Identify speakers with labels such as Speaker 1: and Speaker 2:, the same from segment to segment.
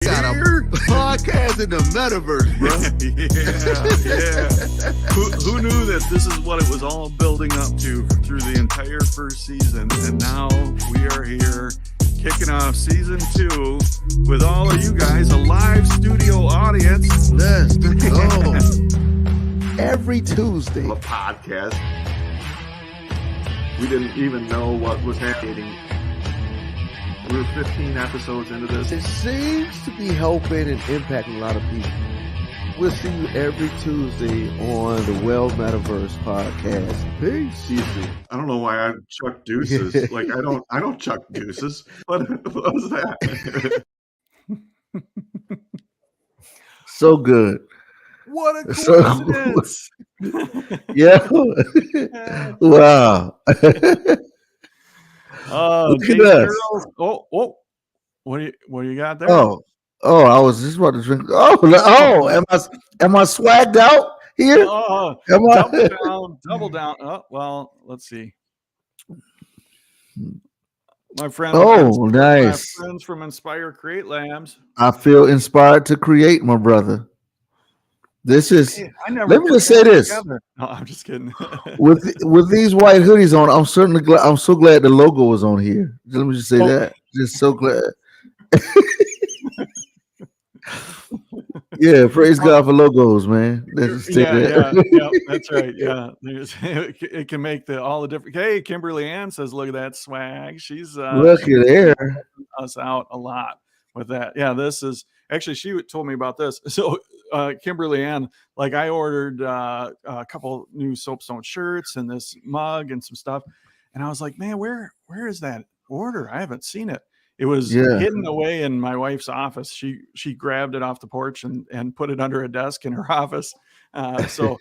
Speaker 1: Got a podcast in the Metaverse, bro.
Speaker 2: yeah. Who knew that this is what it was all building up to through the entire first season? And now we are here kicking off season 2 with all of you guys, a live studio audience.
Speaker 1: Let's go. Every Tuesday.
Speaker 3: A podcast. We didn't even know what was happening. We're 15 episodes into this.
Speaker 1: It seems to be helping and impacting a lot of people. We'll see you every Tuesday on the Metaverse podcast. Peace.
Speaker 3: Easy. I don't know why I chuck deuces. Like I don't chuck deuces. What was that?
Speaker 1: So good.
Speaker 2: What a coincidence.
Speaker 1: Yeah. Wow.
Speaker 2: Look at us. Oh, what do you got there?
Speaker 1: Oh, I was just about to drink. Am I swagged out here?
Speaker 2: Double down. Oh, well, let's see. My friend.
Speaker 1: Nice.
Speaker 2: My friends from Inspire Create Labs.
Speaker 1: I feel inspired to create, my brother. This is.
Speaker 2: Hey, let
Speaker 1: me just say this.
Speaker 2: No, I'm just kidding.
Speaker 1: with these white hoodies on, I'm certainly glad. I'm so glad the logo was on here. Let me just say that. Just so glad. Yeah, praise God for logos, man.
Speaker 2: Yeah, that's right. Yeah, it can make all the different. Hey, Kimberly Ann says, "Look at that swag." She's
Speaker 1: look at there
Speaker 2: us out a lot with that. Yeah, this is actually she told me about this. So, Kimberly Ann, like I ordered a couple new Soapstone shirts and this mug and some stuff, and I was like, man, where is that order? I haven't seen it. It was hidden away in my wife's office. She grabbed it off the porch and put it under a desk in her office. So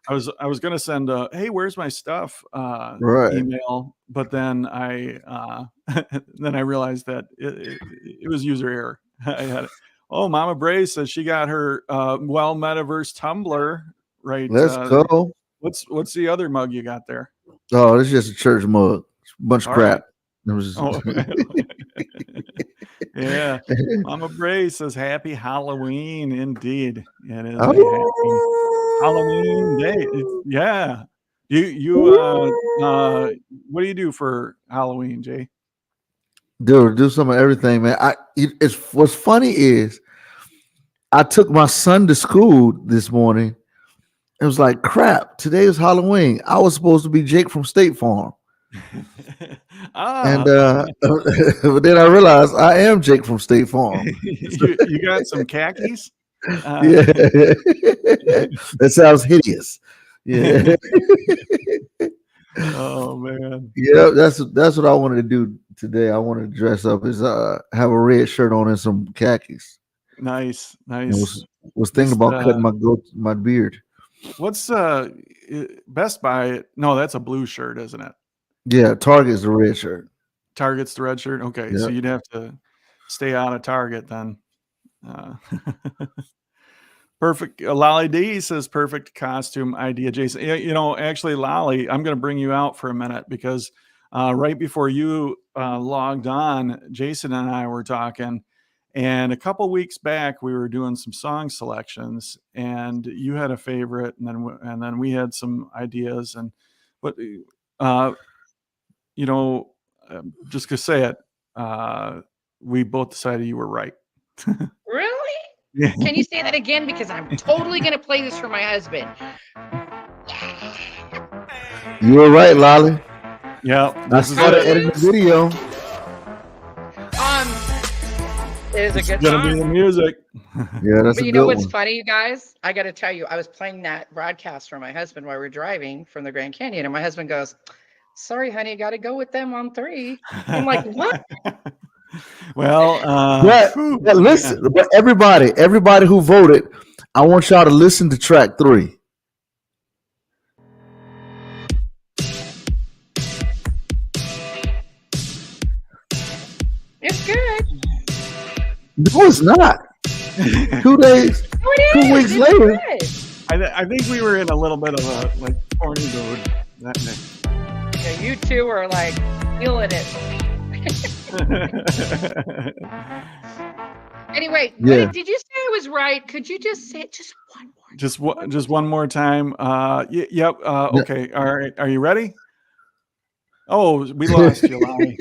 Speaker 2: I was going to send a, hey, where's my stuff email, but then I realized that it was user error. I had it. Oh, Mama Bray says she got her Metaverse tumbler right.
Speaker 1: Let's go.
Speaker 2: What's the other mug you got there?
Speaker 1: Oh, it's just a church mug. Bunch of crap.
Speaker 2: Yeah. Mama Bray says happy Halloween indeed. It is
Speaker 1: happy
Speaker 2: Halloween day. Yeah. You what do you do for Halloween, Jay?
Speaker 1: Dude, do some of everything, man. What's funny is I took my son to school this morning. It was like, crap, today is Halloween. I was supposed to be Jake from State Farm. And but then I realized I am Jake from State Farm.
Speaker 2: you got some khakis?
Speaker 1: Yeah. That sounds hideous. Yeah.
Speaker 2: Oh man.
Speaker 1: Yeah, that's what I wanted to do today. I wanted to dress up as have a red shirt on and some khakis.
Speaker 2: Nice.
Speaker 1: Was thinking about cutting my beard.
Speaker 2: What's Best Buy? No, that's a blue shirt, isn't it?
Speaker 1: Yeah, Target's the red shirt.
Speaker 2: Target's the red shirt. Okay, yep. So you'd have to stay out of Target then. Perfect. Lolly D says perfect costume idea, Jason. Actually, Lolly, I'm going to bring you out for a minute because right before you logged on, Jason and I were talking, and a couple weeks back we were doing some song selections, and you had a favorite, and then we had some ideas, and but just to say it, we both decided you were right.
Speaker 4: Really? Yeah. Can you say that again? Because I'm totally going to play this for my husband.
Speaker 1: You were right, Lolly.
Speaker 2: Yeah.
Speaker 1: I started editing the video.
Speaker 4: It is a good
Speaker 2: song. It's going to be the music.
Speaker 1: Yeah, that's
Speaker 4: but
Speaker 1: you
Speaker 4: know
Speaker 1: what's
Speaker 4: one. Funny, you guys? I got to tell you, I was playing that broadcast for my husband while we were driving from the Grand Canyon, and my husband goes, sorry, honey, got to go with them on 3. I'm like, what?
Speaker 2: Well,
Speaker 1: but listen, but everybody who voted, I want y'all to listen to track 3.
Speaker 4: It's good.
Speaker 1: No, it's not. 2 days,
Speaker 4: no, it
Speaker 1: 2 weeks later.
Speaker 2: I think we were in a little bit of a corny mood that night.
Speaker 4: Yeah, you two are like feeling it. Anyway,
Speaker 1: Yeah.
Speaker 4: did you say I was right? Could you just say it just one more?
Speaker 2: Just one more time. Yep. Okay. All right. Are you ready? Oh, we lost you, Lonnie.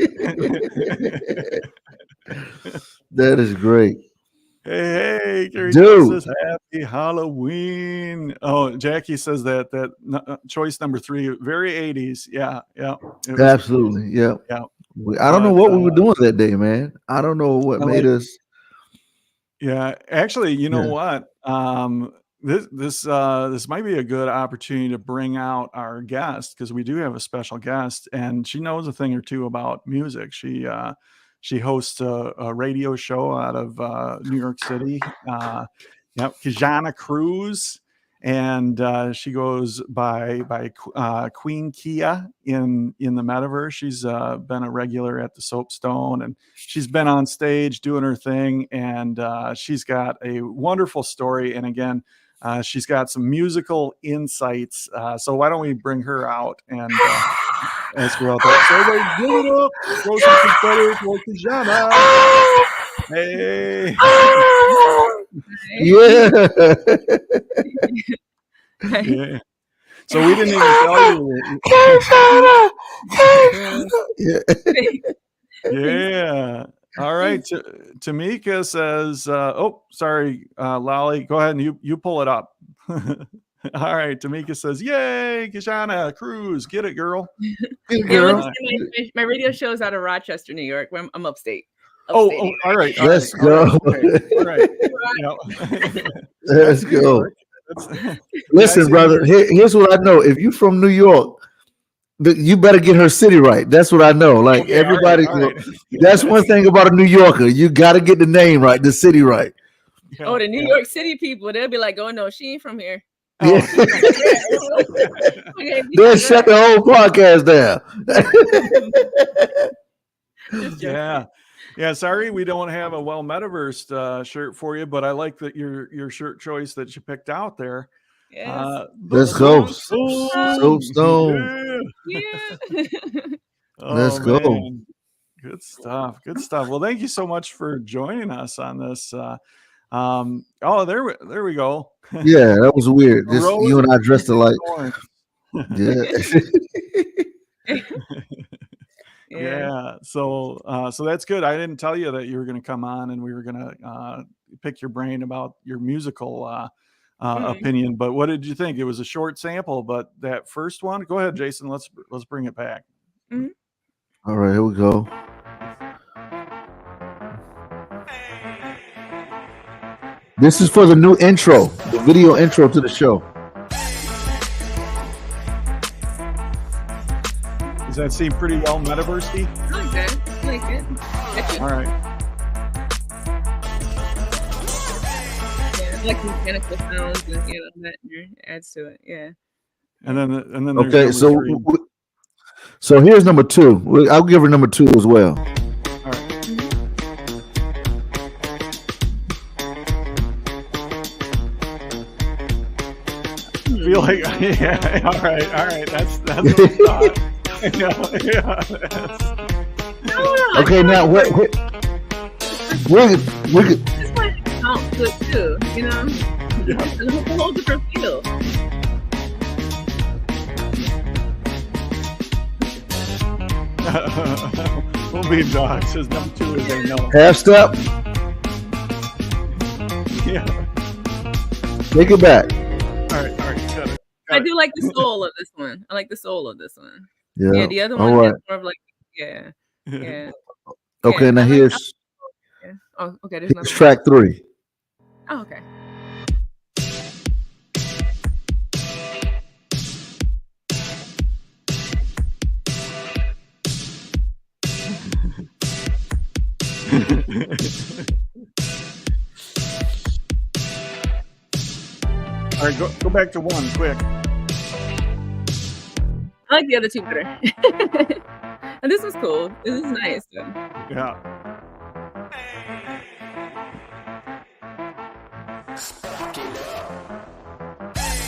Speaker 1: That is great.
Speaker 2: Hey, Gary
Speaker 1: Dude.
Speaker 2: says happy Halloween. Oh, Jackie says that choice number 3, very 80s. Yeah. It was,
Speaker 1: Absolutely. Yeah.
Speaker 2: yeah.
Speaker 1: I don't know
Speaker 2: But,
Speaker 1: what we were doing that day, man. I don't know what
Speaker 2: I
Speaker 1: made
Speaker 2: like-
Speaker 1: us.
Speaker 2: Yeah, actually, you know
Speaker 1: Yeah.
Speaker 2: what? This might be a good opportunity to bring out our guest, because we do have a special guest, and she knows a thing or two about music. She hosts a radio show out of New York City. Kijana Crues, and she goes by Queen Kia in the Metaverse. She's been a regular at the Soapstone, and she's been on stage doing her thing, and she's got a wonderful story. And again, she's got some musical insights. So why don't we bring her out and ask her about that? So everybody give it up, throw some confetti for Kijana. Hey.
Speaker 1: Yeah.
Speaker 2: Yeah. So we didn't even tell you. Yeah. All right. Tamika says, oh, sorry, Lolly. Go ahead and you pull it up. All right. Tamika says, yay, Kijana Crues. Get it, girl.
Speaker 1: Get it, girl.
Speaker 5: My radio show is out of Rochester, New York. Where I'm upstate.
Speaker 2: Oh, all right.
Speaker 1: Let's go.
Speaker 2: All right.
Speaker 1: Let's go.
Speaker 2: That's,
Speaker 1: Listen, brother, here's what I know. If you from New York, you better get her city right. That's what I know. Like
Speaker 2: okay,
Speaker 1: everybody,
Speaker 2: all right.
Speaker 1: That's one thing about a New Yorker. You got to get the name right, the city right.
Speaker 2: Yeah,
Speaker 5: the New York City people, they'll be like, oh no, she ain't from here.
Speaker 1: Yeah. They'll shut the whole podcast down.
Speaker 2: Yeah. Sorry, we don't have a Metaverse shirt for you, but I like that your shirt choice that you picked out there.
Speaker 5: Yes.
Speaker 1: Let's go.
Speaker 2: Soapstone.
Speaker 5: Yeah.
Speaker 1: Let's go.
Speaker 2: Man. Good stuff. Well, thank you so much for joining us on this. There we go.
Speaker 1: Yeah, that was weird. Just you and I dressed alike. Yeah.
Speaker 2: Yeah. So that's good. I didn't tell you that you were going to come on and we were going to pick your brain about your musical opinion. But what did you think? It was a short sample, but that first one, go ahead, Jason. Let's bring it back.
Speaker 5: Mm-hmm.
Speaker 1: All right, here we go. This is for the new intro, the video intro to the show.
Speaker 2: Does that seem pretty well Metaverse-y?
Speaker 5: I like it.
Speaker 2: All right.
Speaker 5: Yeah, like mechanical sounds and that adds to it. Yeah.
Speaker 2: And then
Speaker 1: Okay,
Speaker 2: there's
Speaker 1: so here's number 2. I'll give her number 2 as well.
Speaker 2: All right. I feel like all right. That's what I thought.
Speaker 1: Okay, now we could.
Speaker 5: This might sound good too, It's a whole different feel.
Speaker 2: We'll be dogs. His number 2 is a no.
Speaker 1: Half step.
Speaker 2: Yeah.
Speaker 1: Take it back.
Speaker 2: All right. Got it.
Speaker 5: I do like the soul of this one. I like the soul of this one.
Speaker 1: Yeah.
Speaker 5: The other
Speaker 1: All
Speaker 5: one
Speaker 1: right.
Speaker 5: is more of like, yeah.
Speaker 1: Okay,
Speaker 5: Yeah,
Speaker 1: now here's
Speaker 5: Oh, okay. There's another
Speaker 1: track 3.
Speaker 5: one. Oh, okay.
Speaker 2: All right, go back to 1 quick.
Speaker 5: I like the other 2 better. And this was cool. This is nice. Though.
Speaker 2: Yeah.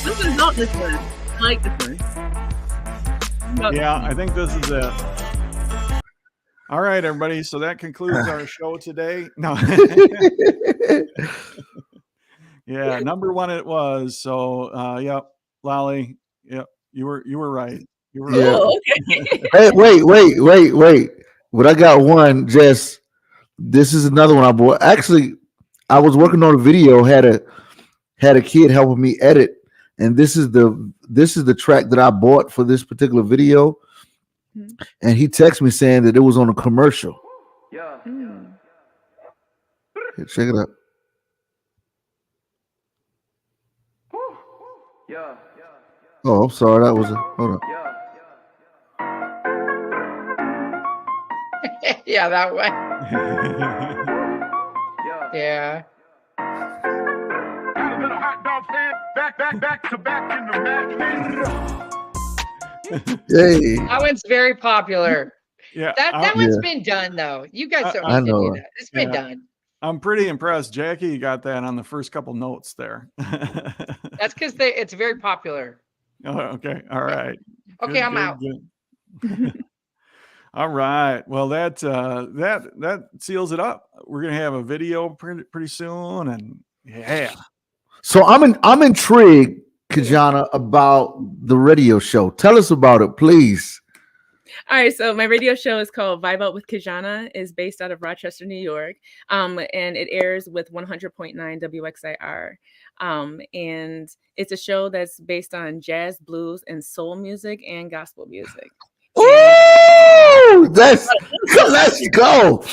Speaker 5: Something about this one. I like this one.
Speaker 2: Yeah, I think this is it. All right, everybody. So that concludes our show today. No. Yeah, number one it was. So yep, Lolly. Yep, you were right. You were
Speaker 1: Yeah.
Speaker 2: right.
Speaker 5: Oh, okay.
Speaker 1: Hey, wait. But I got one. Just this is another one I bought. Actually, I was working on a video. Had a kid helping me edit, and this is the track that I bought for this particular video.
Speaker 5: Mhm.
Speaker 1: And he texted me saying that it was on a commercial.
Speaker 5: Mm.
Speaker 1: Here, check it out. Oh, I'm sorry. That was a hold on.
Speaker 4: Yeah, that way. Yeah.
Speaker 1: Hey,
Speaker 4: That one's very popular.
Speaker 2: Yeah,
Speaker 4: That one's
Speaker 1: yeah,
Speaker 4: been done though. You guys don't
Speaker 1: I
Speaker 4: need to do
Speaker 1: know.
Speaker 4: that. It's been
Speaker 2: yeah.
Speaker 4: done.
Speaker 2: I'm pretty impressed, Jackie. You got that on the first couple notes there.
Speaker 4: That's because it's very popular.
Speaker 2: Oh, okay. All right.
Speaker 4: Okay, I'm out.
Speaker 2: Good. All right. Well, that seals it up. We're gonna have a video pretty soon, and yeah.
Speaker 1: So I'm intrigued, Kijana, about the radio show. Tell us about it, please.
Speaker 5: All right, so my radio show is called Vibe Out with Kijana. Is based out of Rochester, New York, and it airs with 100.9 WXIR. And it's a show that's based on jazz, blues, and soul music and gospel music.
Speaker 1: Ooh, let's go.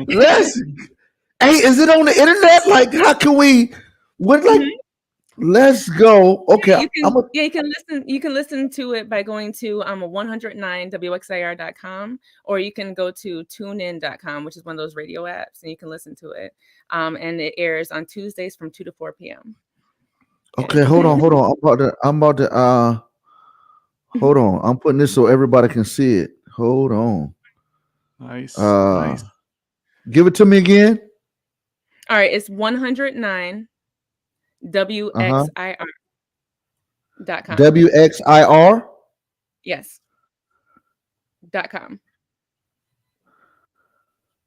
Speaker 1: Let's. Hey, is it on the internet? Like, how can we? What like?
Speaker 5: Mhm.
Speaker 1: Let's go. Okay,
Speaker 5: You can listen to it by going to 109wxir.com, or you can go to tunein.com, which is one of those radio apps, and you can listen to it. And it airs on Tuesdays from 2 to 4 p.m.
Speaker 1: Okay, hold on. I'm about to hold on. I'm putting this so everybody can see it. Hold on.
Speaker 2: Nice.
Speaker 1: Nice. Give it to me again.
Speaker 5: All right, it's 109 WXIR.com.
Speaker 1: WXIR.
Speaker 5: Yes. .com.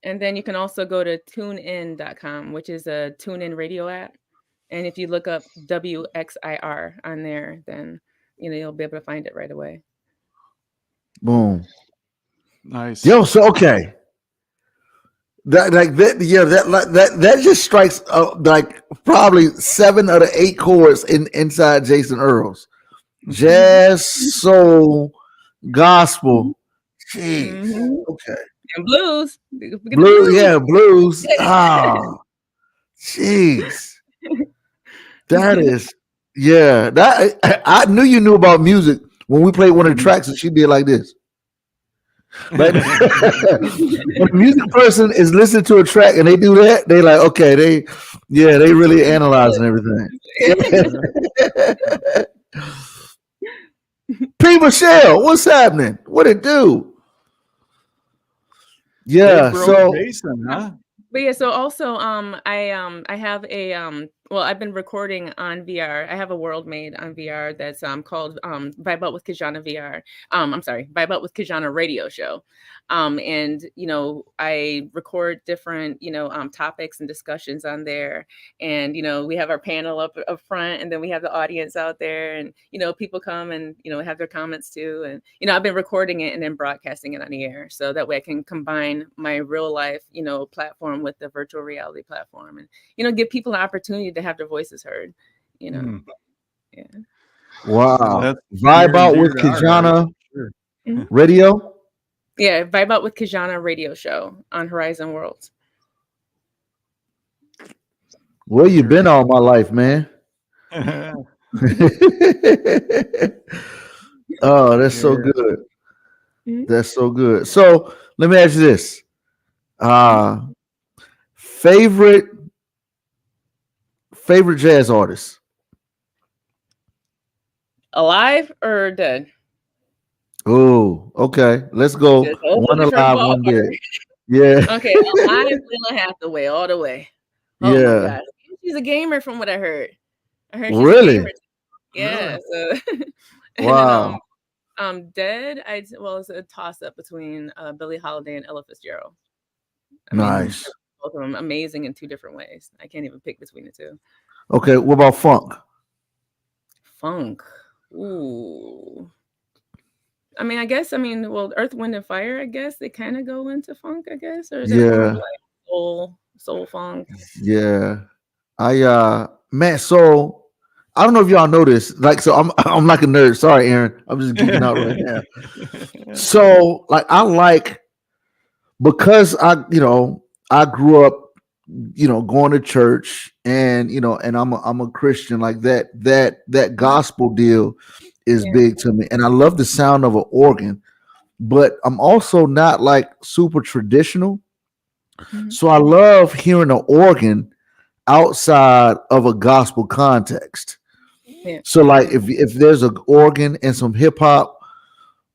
Speaker 5: And then you can also go to tunein.com, which is a TuneIn radio app. And if you look up WXIR on there, then you'll be able to find it right away.
Speaker 1: Boom.
Speaker 2: Nice.
Speaker 1: Yo, so okay. That just strikes like probably 7 of the 8 chords inside Jason Earls. Jazz, soul, gospel. Jeez.
Speaker 5: Mm-hmm.
Speaker 1: Okay.
Speaker 5: And blues.
Speaker 1: Blues, yeah, blues. Ah, jeez. That is, yeah. That I knew you knew about music when we played one of the tracks and she did like this. Like, when a music person is listening to a track and they do that, they like, okay, they really analyzing everything. P. Michelle, what's happening? What it do? Yeah, so
Speaker 2: Jason, huh?
Speaker 5: But yeah, so also I have a well, I've been recording on VR. I have a world made on VR that's called Vibe Out with Kijana VR. I'm sorry, Vibe Out with Kijana radio show. And I record different topics and discussions on there. And we have our panel up front, and then we have the audience out there, and people come and have their comments too. And I've been recording it and then broadcasting it on the air, so that way I can combine my real life platform with the virtual reality platform, and give people an opportunity to have their voices heard. Yeah.
Speaker 1: Wow.
Speaker 2: That's
Speaker 1: Vibe Out with Kijana radio.
Speaker 5: Yeah, Vibe Out with Kijana radio show on Horizon Worlds.
Speaker 1: Where you been all my life, man? Oh, that's so good. That's so good. So let me ask you this. Favorite jazz artist?
Speaker 5: Alive or dead?
Speaker 1: Oh, okay. Let's go. One alive, one dead. Yeah.
Speaker 5: Okay, alive, Lila Hathaway, all the way. Oh
Speaker 1: yeah.
Speaker 5: My gosh. She's a gamer from what I heard. She's
Speaker 1: really?
Speaker 5: a gamer. Yeah. So
Speaker 1: wow.
Speaker 5: Dead. Well, it's a toss up between Billie Holiday and Ella Fitzgerald. I mean,
Speaker 1: Nice.
Speaker 5: both of them amazing in two different ways. I can't even pick between the two.
Speaker 1: Okay, what about funk?
Speaker 5: Funk. Ooh. I mean, I guess. I mean, well, Earth, Wind, and Fire. I guess they kind of go into funk. I guess, or is it more of
Speaker 1: Yeah,
Speaker 5: like soul funk?
Speaker 1: yeah. Man, so I don't know if y'all know this. Like, so I'm like a nerd. Sorry, Aaron. I'm just geeking out right now. So, like, I like because I grew up, going to church, and and I'm a Christian. Like that gospel deal is
Speaker 5: Yeah.
Speaker 1: big to me, and I love the sound of an organ. But I'm also not like super traditional,
Speaker 5: Mhm.
Speaker 1: so I love hearing an organ outside of a gospel context.
Speaker 5: Yeah.
Speaker 1: So like if there's an organ and some hip hop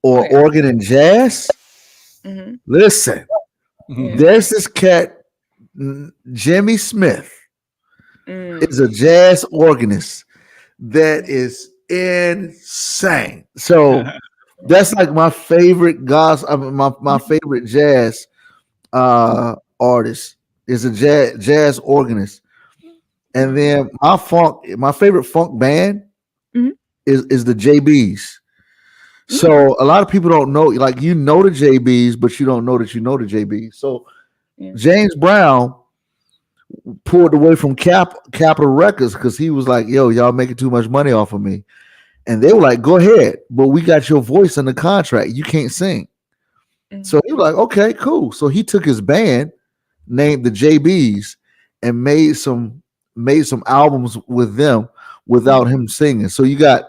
Speaker 5: Oh,
Speaker 1: or
Speaker 5: yeah.
Speaker 1: organ and jazz,
Speaker 5: Hmm.
Speaker 1: listen,
Speaker 5: Yeah.
Speaker 1: there's this cat, Jimmy Smith, is a
Speaker 5: Mm.
Speaker 1: jazz organist that is insane. So that's like my favorite my favorite jazz artist is a jazz organist. And then my favorite funk band
Speaker 5: Mhm.
Speaker 1: is the JBs. So a lot of people don't know, like the JBs, but you don't know that you know the JBs. So
Speaker 5: Yeah.
Speaker 1: James Brown pulled away from Capitol Records because he was like, "Yo, y'all making too much money off of me," and they were like, "Go ahead, but we got your voice in the contract. You can't sing."
Speaker 5: Mhm.
Speaker 1: So he was like, "Okay, cool." So he took his band, named the JBs, and made some albums with them without him singing. So you got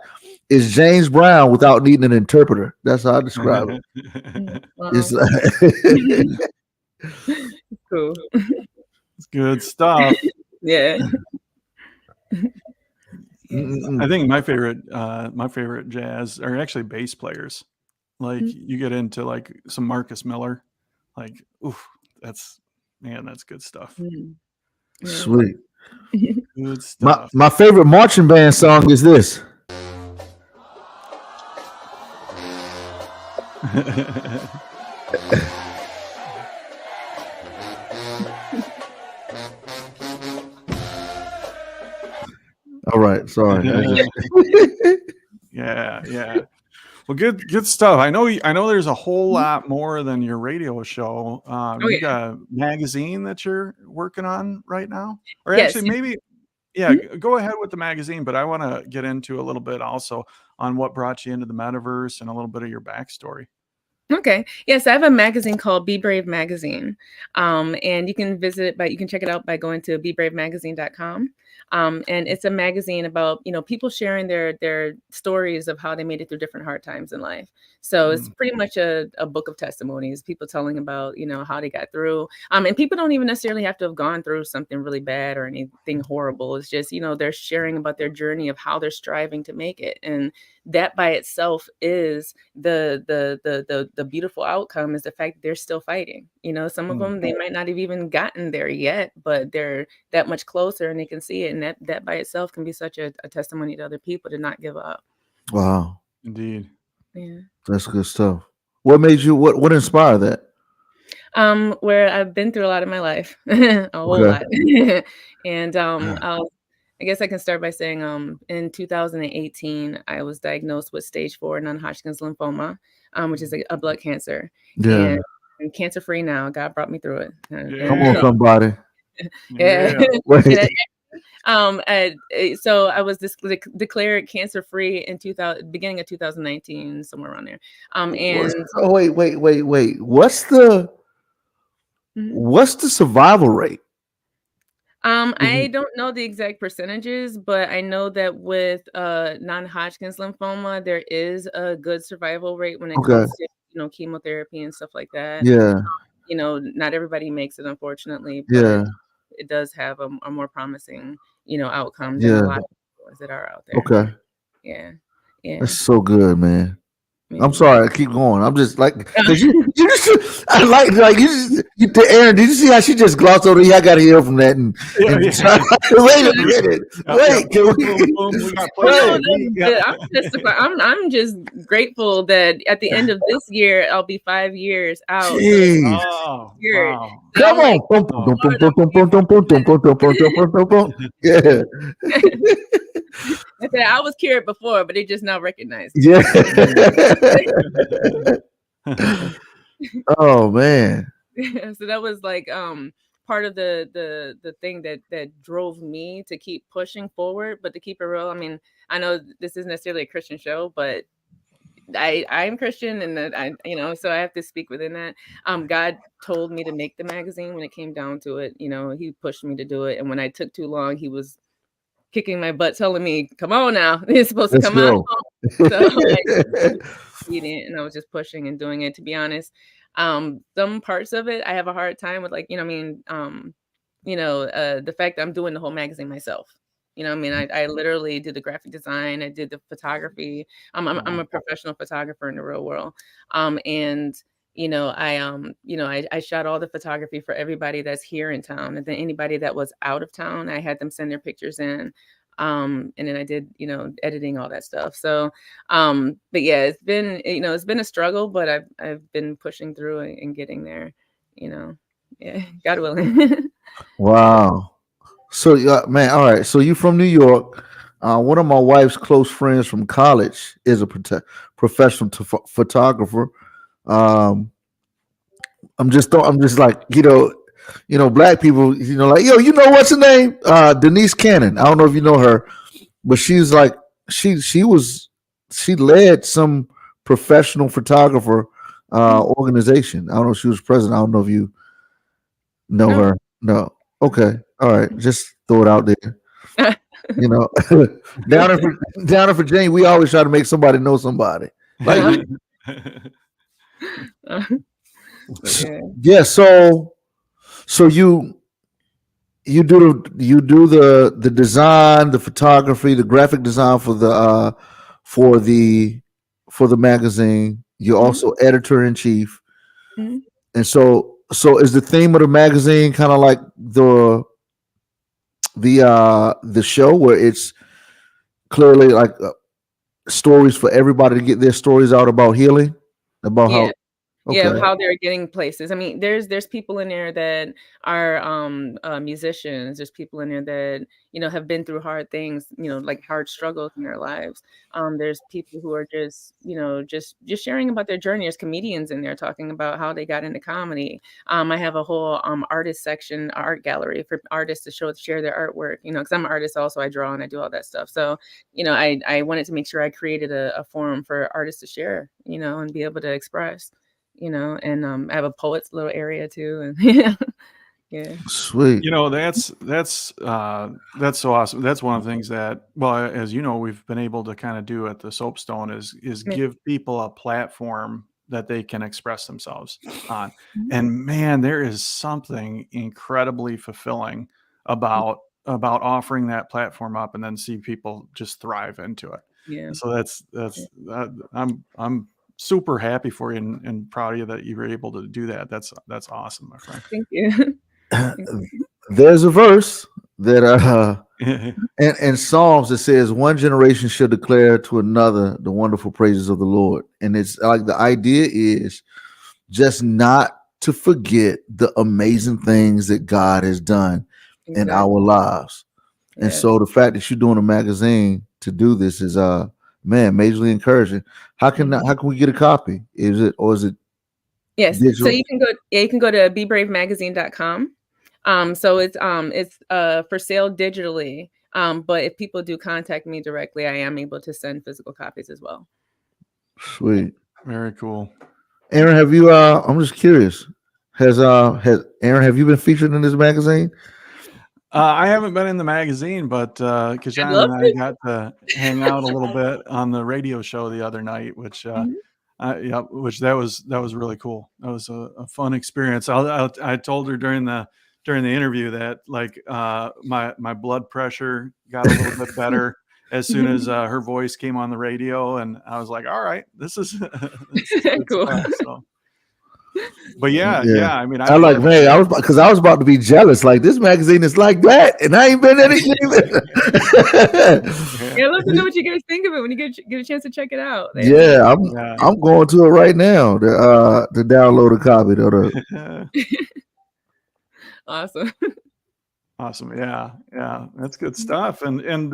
Speaker 1: it's James Brown without needing an interpreter. That's how I describe it. It's
Speaker 5: Wow. Cool.
Speaker 2: It's good stuff.
Speaker 5: Yeah.
Speaker 2: I think my favorite jazz are actually bass players. Like you get into like some Marcus Miller, like oof, that's good stuff.
Speaker 5: Mhm. Yeah.
Speaker 1: sweet.
Speaker 2: Good
Speaker 1: My
Speaker 2: stuff.
Speaker 1: my favorite marching band song is this. All right, sorry.
Speaker 2: Yeah. Well, good stuff. I know there's a whole lot more than your radio show.
Speaker 5: Oh,
Speaker 2: You
Speaker 5: yeah.
Speaker 2: got a magazine that you're working on right now? Or
Speaker 5: Yes.
Speaker 2: actually maybe go ahead with the magazine, but I want to get into a little bit also on what brought you into the metaverse and a little bit of your backstory.
Speaker 5: Okay. Yes, I have a magazine called Be Brave Magazine. And you can you can check it out by going to bebravemagazine.com. And it's a magazine about, people sharing their stories of how they made it through different hard times in life. So it's pretty much a book of testimonies, people telling about, how they got through. And people don't even necessarily have to have gone through something really bad or anything horrible. It's just, they're sharing about their journey of how they're striving to make it. And that by itself is the beautiful outcome, is the fact that they're still fighting. Some of them, they might not have even gotten there yet, but they're that much closer and they can see it. And that by itself can be such a testimony to other people to not give up.
Speaker 1: Wow,
Speaker 2: Indeed.
Speaker 5: Yeah.
Speaker 1: that's good stuff. What made you? What inspired that?
Speaker 5: Where I've been through a lot of my life, a whole
Speaker 1: Okay.
Speaker 5: lot. And I guess I can start by saying in 2018, I was diagnosed with stage 4 non-Hodgkin's lymphoma, which is a blood cancer.
Speaker 1: Yeah.
Speaker 5: And I'm cancer free now. God brought me through it.
Speaker 1: Come on, somebody.
Speaker 5: Yeah.
Speaker 1: Wait.
Speaker 5: So I was declared cancer free in beginning of 2019, somewhere around there. And
Speaker 1: Oh, wait. What's the survival rate?
Speaker 5: I don't know the exact percentages, but I know that with non-Hodgkin's lymphoma, there is a good survival rate when it
Speaker 1: Okay.
Speaker 5: comes to chemotherapy and stuff like that.
Speaker 1: Yeah.
Speaker 5: Not everybody makes it, unfortunately, but
Speaker 1: Yeah.
Speaker 5: it does have a more promising outcome than
Speaker 1: Yeah.
Speaker 5: a lot of ones that are out there.
Speaker 1: Okay.
Speaker 5: Yeah.
Speaker 1: That's so good, man. I'm
Speaker 5: Yeah.
Speaker 1: sorry, I keep going. I'm just like, cause you just, I like you, Aaron. Did you see how she just glossed over? I got to hear from that. And
Speaker 2: Yeah, yeah.
Speaker 1: wait a minute,
Speaker 2: Yeah,
Speaker 1: wait, can
Speaker 2: boom,
Speaker 1: we?
Speaker 2: boom, boom. We got
Speaker 5: Oh no,
Speaker 2: players.
Speaker 5: no, I'm just grateful that at the end of this year I'll be 5 years out. So
Speaker 1: Jeez,
Speaker 2: Oh,
Speaker 5: weird.
Speaker 2: wow.
Speaker 5: And
Speaker 1: come
Speaker 5: I'm like,
Speaker 1: on, Boom,
Speaker 2: Oh.
Speaker 1: boom, boom, boom, boom, boom, boom, boom, boom, boom, boom, boom, boom, boom, boom. Yeah,
Speaker 5: I said I was cured before, but they just now recognized me.
Speaker 1: yeah. Oh man,
Speaker 5: So that was like part of the thing that drove me to keep pushing forward. But to keep it real, I mean, I know this isn't necessarily a Christian show, but I'm Christian, and that so I have to speak within that. God told me to make the magazine when it came down to it. He pushed me to do it, and when I took too long, he was kicking my butt, telling me, "Come on now, it's supposed to
Speaker 1: let's
Speaker 5: come out."
Speaker 1: go.
Speaker 5: So I was obedient, and I was just pushing and doing it. To be honest, some parts of it I have a hard time with, like, the fact that I'm doing the whole magazine myself. I literally did the graphic design, I did the photography. I'm a professional photographer in the real world. And I shot all the photography for everybody that's here in town, and then anybody that was out of town, I had them send their pictures in. And then I did, editing, all that stuff. So, but yeah, it's been a struggle, but I've been pushing through and getting there, yeah, God willing.
Speaker 1: Wow. So, man, all right. So you from New York? One of my wife's close friends from college is a professional photographer. Um, I'm just like, black people, like, yo, what's her name? Denise Cannon. I don't know if you know her, but she's like, she led some professional photographer organization. I don't know if she was president. I don't know if you know
Speaker 5: No.
Speaker 1: her. No. Okay. All right. Just throw it out there. You know, down in Virginia, we always try to make somebody know somebody. Like,
Speaker 5: But yeah.
Speaker 1: yeah. So you do the design, the photography, the graphic design for the magazine. You're
Speaker 5: Mhm.
Speaker 1: also editor in chief,
Speaker 5: Mhm.
Speaker 1: and so is the theme of the magazine kind of like the show where it's clearly like stories for everybody to get their stories out about healing, about
Speaker 5: Yeah.
Speaker 1: how
Speaker 5: Yeah, of
Speaker 1: okay.
Speaker 5: how they're getting places. I mean, there's people in there that are musicians. There's people in there that have been through hard things, like hard struggles in their lives. There's people who are just just sharing about their journey. There's comedians in there talking about how they got into comedy. I have a whole artist section, art gallery for artists to share their artwork. Because I'm an artist also. I draw and I do all that stuff. So I wanted to make sure I created a forum for artists to share, and be able to express. And I have a poets little area too, and yeah.
Speaker 1: Sweet.
Speaker 2: That's so awesome. That's one of the things that, well, as you know, we've been able to kind of do at the Soapstone is
Speaker 5: Yeah.
Speaker 2: give people a platform that they can express themselves on.
Speaker 5: Mhm.
Speaker 2: And man, there is something incredibly fulfilling about offering that platform up and then see people just thrive into it.
Speaker 5: Yeah.
Speaker 2: So I'm super happy for you and proud of you that you were able to do that. That's awesome, my friend.
Speaker 5: Thank you.
Speaker 1: There's a verse that in Psalms that says one generation shall declare to another the wonderful praises of the Lord. And it's like the idea is just not to forget the amazing things that God has done in
Speaker 5: Exactly.
Speaker 1: our lives. And
Speaker 5: Yes.
Speaker 1: so the fact that you're doing a magazine to do this is man, majorly encouraging. How can we get a copy? Is it
Speaker 5: Yes. So
Speaker 1: digital?
Speaker 5: you can go to bebravemagazine.com. So it's for sale digitally. But if people do contact me directly, I am able to send physical copies as well.
Speaker 1: Sweet.
Speaker 2: Very cool.
Speaker 1: Aaron, have you I'm just curious. Has Aaron, have you been featured in this magazine?
Speaker 2: I haven't been in the magazine, but
Speaker 5: I'd
Speaker 2: Kijana
Speaker 5: love
Speaker 2: and I got to hang out a little bit on the radio show the other night, which which that was really cool. That was a fun experience. I told her during the interview that like my blood pressure got a little bit better as soon as her voice came on the radio, and I was like, all right, this is good
Speaker 5: Cool.
Speaker 2: stuff. So, but yeah,
Speaker 1: Yeah.
Speaker 2: I mean,
Speaker 1: I like, man, I was about to be jealous. Like, this magazine is like that, and I ain't been in it.
Speaker 5: Yeah, I'd love to know what you guys think of it when you get a chance to check it out.
Speaker 1: Yeah, I'm going to it right now to download a copy.
Speaker 5: Awesome.
Speaker 2: Awesome. Yeah. That's good stuff. And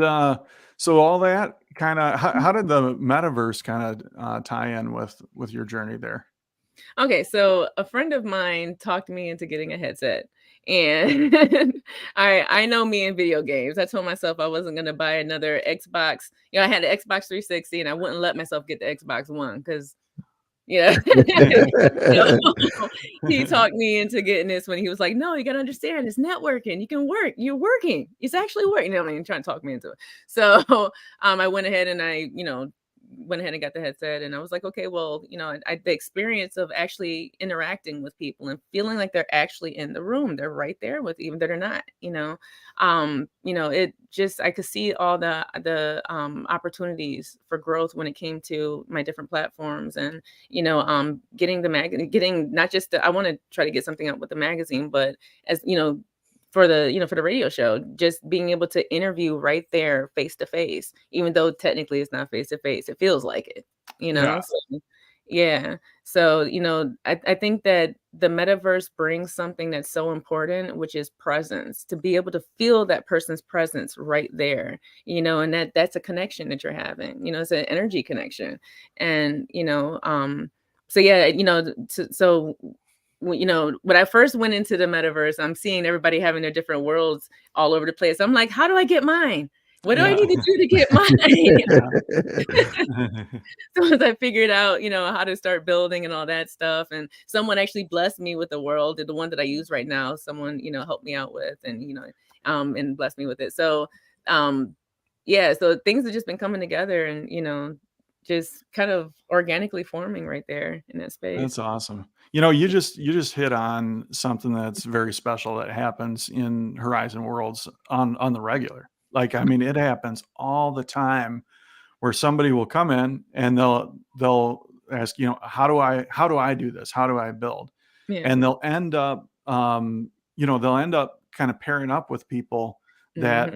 Speaker 2: so all that kind of, how did the metaverse kind of tie in with your journey there?
Speaker 5: Okay, so a friend of mine talked me into getting a headset. And I know me in video games. I told myself I wasn't going to buy another Xbox. I had the Xbox 360 and I wouldn't let myself get the Xbox One because, he talked me into getting this when he was like, no, you got to understand, it's networking. You can work. You're working. It's actually working. Trying to talk me into it. So I went ahead and I got the headset, and I was like, okay, well, the experience of actually interacting with people and feeling like they're actually in the room, they're right there with, even though they're not, it just, I could see all the opportunities for growth when it came to my different platforms, and, getting not just, I want to try to get something out with the magazine, but as, for the radio show, just being able to interview right there face to face, even though technically it's not face to face, it feels like it,
Speaker 2: Yeah.
Speaker 5: So, I think that the metaverse brings something that's so important, which is presence, to be able to feel that person's presence right there, and that's a connection that you're having, it's an energy connection. And, so yeah, so when I first went into the metaverse, I'm seeing everybody having their different worlds all over the place. I'm like, how do I get mine? What do I need to do to get mine? So as I figured out, how to start building and all that stuff, and someone actually blessed me with the world, the one that I use right now, someone, helped me out with, and, and blessed me with it. So, so things have just been coming together and, just kind of organically forming right there in that space.
Speaker 2: That's awesome. You just hit on something that's very special that happens in Horizon Worlds on the regular. Like, I mean, it happens all the time where somebody will come in and they'll ask, how do I do this? How do I build?
Speaker 5: Yeah.
Speaker 2: And they'll end up, kind of pairing up with people that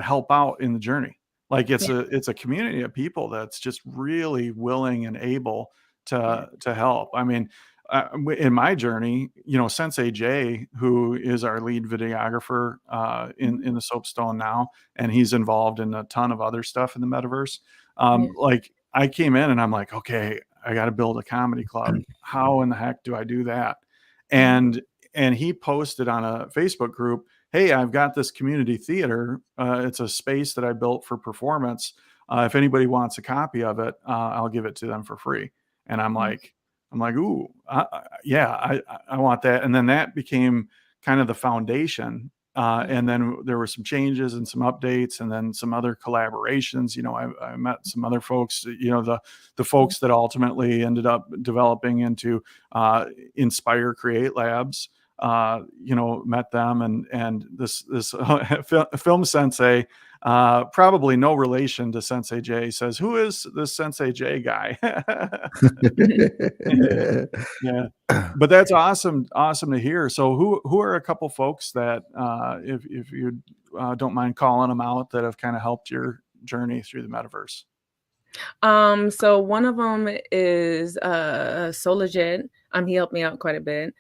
Speaker 2: help out in the journey. Like it's a community of people that's just really willing and able to help. I mean, in my journey, Sensei Jay, who is our lead videographer in the Soapstone now, and he's involved in a ton of other stuff in the metaverse. Like I came in and I'm like, okay, I got to build a comedy club. How in the heck do I do that? And he posted on a Facebook group, hey, I've got this community theater. It's a space that I built for performance. If anybody wants a copy of it, I'll give it to them for free. And I'm like, ooh, I want that. And then that became kind of the foundation. And then there were some changes and some updates, and then some other collaborations. I met some other folks, the folks that ultimately ended up developing into Inspire Create Labs. Met them, and this film sensei, probably no relation to Sensei Jay, says, who is this Sensei Jay guy? Yeah, but that's awesome to hear. So who are a couple folks that if you don't mind calling them out, that have kind of helped your journey through the metaverse?
Speaker 5: So one of them is Solajed. He helped me out quite a bit.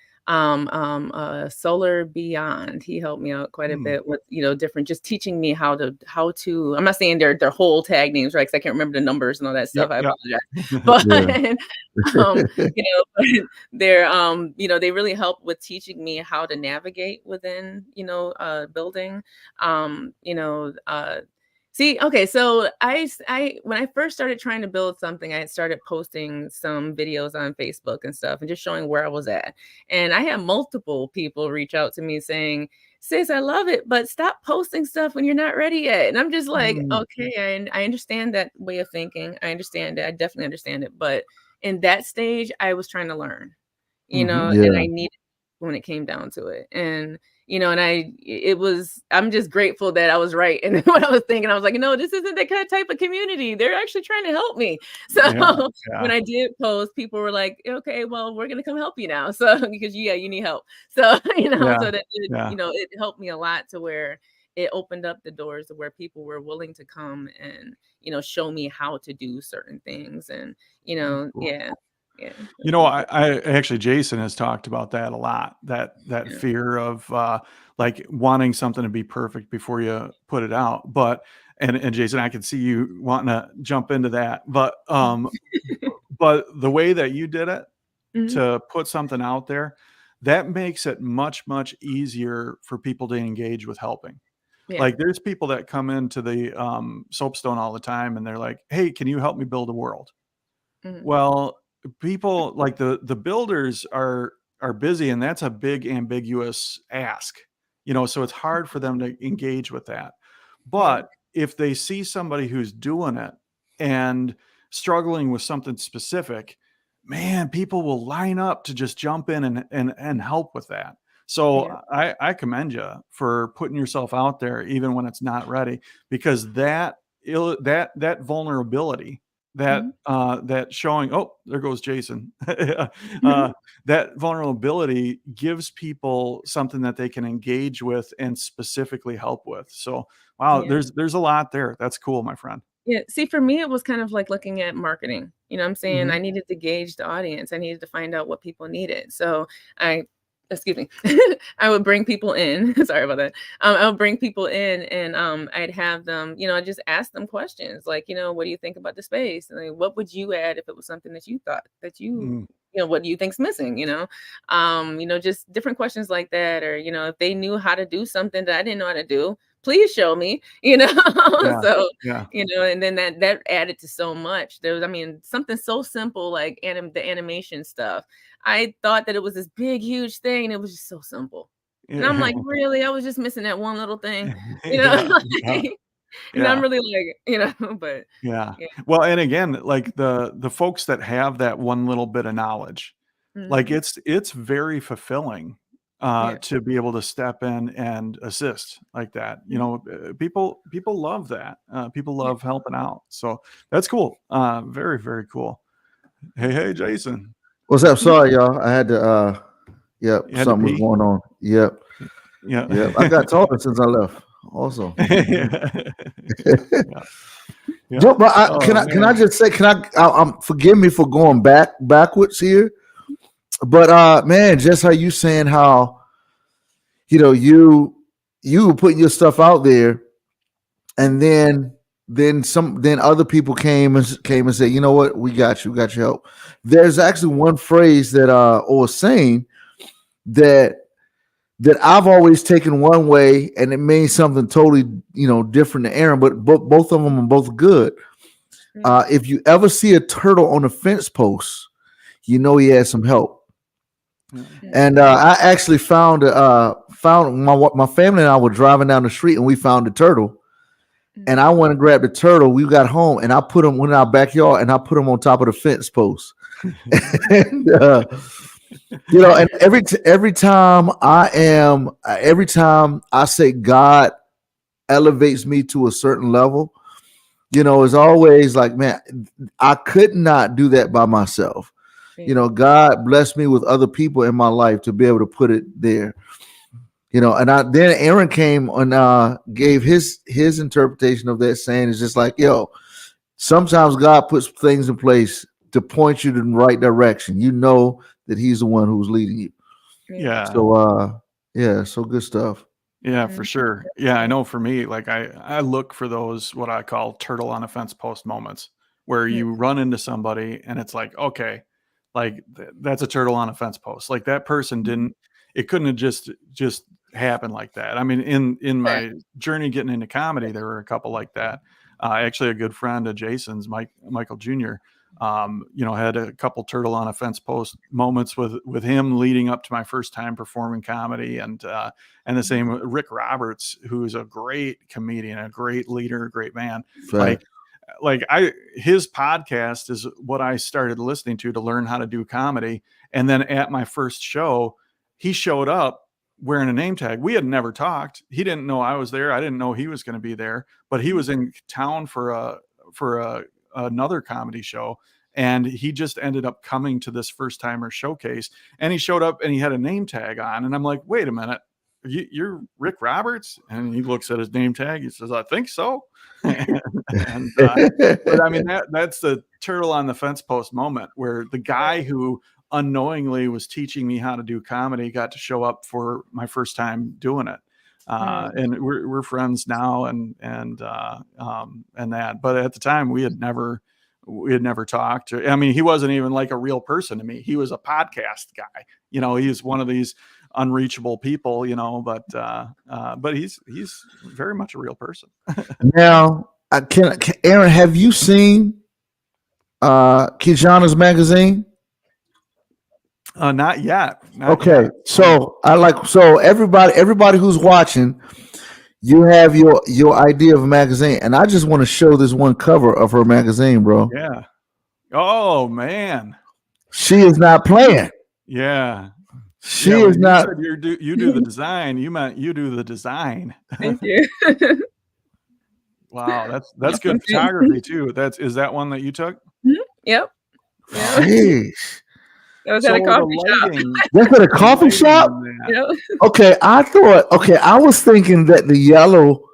Speaker 5: Solar Beyond, he helped me out quite a bit with different, just teaching me how to I'm not saying their whole tag names, right, because I can't remember the numbers and all that stuff. I apologize. But but they're they really help with teaching me how to navigate within building. See, okay, so I when I first started trying to build something, I started posting some videos on Facebook and stuff and just showing where I was at. And I had multiple people reach out to me saying, sis, I love it, but stop posting stuff when you're not ready yet. And I'm just like, okay, I understand that way of thinking. I understand it. I definitely understand it. But in that stage, I was trying to learn, and I needed when it came down to it. And and I'm just grateful that I was right. And what I was thinking, I was like, no, this isn't that kind of type of community. They're actually trying to help me. So when I did post, people were like, okay, well, we're going to come help you now. So because you need help. So, so that it helped me a lot to where it opened up the doors to where people were willing to come and, show me how to do certain things. And,
Speaker 2: Cool.
Speaker 5: Yeah.
Speaker 2: I actually, Jason has talked about that a lot, that fear of like wanting something to be perfect before you put it out. But, and Jason, I can see you wanting to jump into that, but the way that you did it to put something out there, that makes it much, much easier for people to engage with helping.
Speaker 5: Yeah.
Speaker 2: Like there's people that come into the Soapstone all the time and they're like, hey, can you help me build a world? Well, people like the builders are busy, and that's a big ambiguous ask, so it's hard for them to engage with that. But if they see somebody who's doing it and struggling with something specific, man, people will line up to just jump in and help with that. So I commend you for putting yourself out there even when it's not ready, because that vulnerability, that showing, oh, there goes Jason, that vulnerability gives people something that they can engage with and specifically help with. So wow, there's a lot there. That's cool, my friend.
Speaker 5: Yeah. See, for me, it was kind of like looking at marketing. I'm saying I needed to gauge the audience. I needed to find out what people needed. So excuse me, I would bring people in. Sorry about that. I would bring people in and I'd have them, I just ask them questions like, what do you think about the space? And like, what would you add if it was something that you thought that what do you think's missing? Just different questions like that. Or, if they knew how to do something that I didn't know how to do, please show me, so, and then that added to so much. There was, something so simple like the animation stuff. I thought that it was this big, huge thing. And it was just so simple. And I'm like, really? I was just missing that one little thing, And I'm really like, but
Speaker 2: well, and again, like the folks that have that one little bit of knowledge, like it's very fulfilling to be able to step in and assist like that. People love that. People love helping out. So that's cool. Very, very cool. Hey, Jason.
Speaker 1: What's up? Sorry, y'all. I had to something was going on. Yep. I got taller since I left. Also. Joe, but can I just say, forgive me for going backwards here, but man, just how you saying how you were putting your stuff out there, and then other people came and said, you know what, we got your help. There's actually one phrase that or saying that I've always taken one way, and it means something totally, different to Aaron, but both of them are both good. If you ever see a turtle on a fence post, he has some help. And I actually found my family and I were driving down the street, and we found a turtle. And I went and grabbed the turtle. We got home, and I put him in our backyard, and I put him on top of the fence post. And and every time I say God elevates me to a certain level, it's always like, man, I could not do that by myself. God blessed me with other people in my life to be able to put it there. And then Aaron came and gave his interpretation of that, saying it's just like, sometimes God puts things in place to point you in the right direction. That he's the one who's leading you.
Speaker 2: Yeah.
Speaker 1: So so good stuff.
Speaker 2: Yeah, for sure. Yeah, I know for me, like I look for those, what I call turtle on a fence post moments, where you run into somebody and it's like, okay, like that's a turtle on a fence post. Like that person it couldn't have just happened like that. I mean, in my journey getting into comedy, there were a couple like that. Actually, a good friend of Jason's, Michael Jr., had a couple turtle on a fence post moments with him leading up to my first time performing comedy, and the same with Rick Roberts, who's a great comedian, a great leader, a great man.
Speaker 1: Right.
Speaker 2: His podcast is what I started listening to learn how to do comedy. And then at my first show, he showed up wearing a name tag. We had never talked. He didn't know I was there. I didn't know he was going to be there, but he was in town for another comedy show. And he just ended up coming to this first timer showcase, and he showed up and he had a name tag on. And I'm like, wait a minute, you're Rick Roberts? And he looks at his name tag. He says, I think so. But I mean, that's the turtle on the fence post moment where the guy who unknowingly was teaching me how to do comedy got to show up for my first time doing it. And we're friends now and that, but at the time we had never talked. I mean, he wasn't even like a real person to me. He was a podcast guy, he's one of these unreachable people, but he's very much a real person.
Speaker 1: Now, Aaron, have you seen Kijana's magazine?
Speaker 2: Not yet.
Speaker 1: Okay.
Speaker 2: Yet.
Speaker 1: So everybody who's watching, you have your idea of a magazine, and I just want to show this one cover of her magazine, bro.
Speaker 2: Yeah. Oh man.
Speaker 1: She is not playing.
Speaker 2: Yeah.
Speaker 1: She is not.
Speaker 2: You do the design. You meant you do the design.
Speaker 5: Thank you.
Speaker 2: Wow, that's good photography too. Is that one that you took?
Speaker 5: Yep.
Speaker 1: Jeez.
Speaker 5: That was at a coffee shop.
Speaker 1: That's at a coffee shop?
Speaker 5: Yep.
Speaker 1: Okay, I was thinking that the yellow,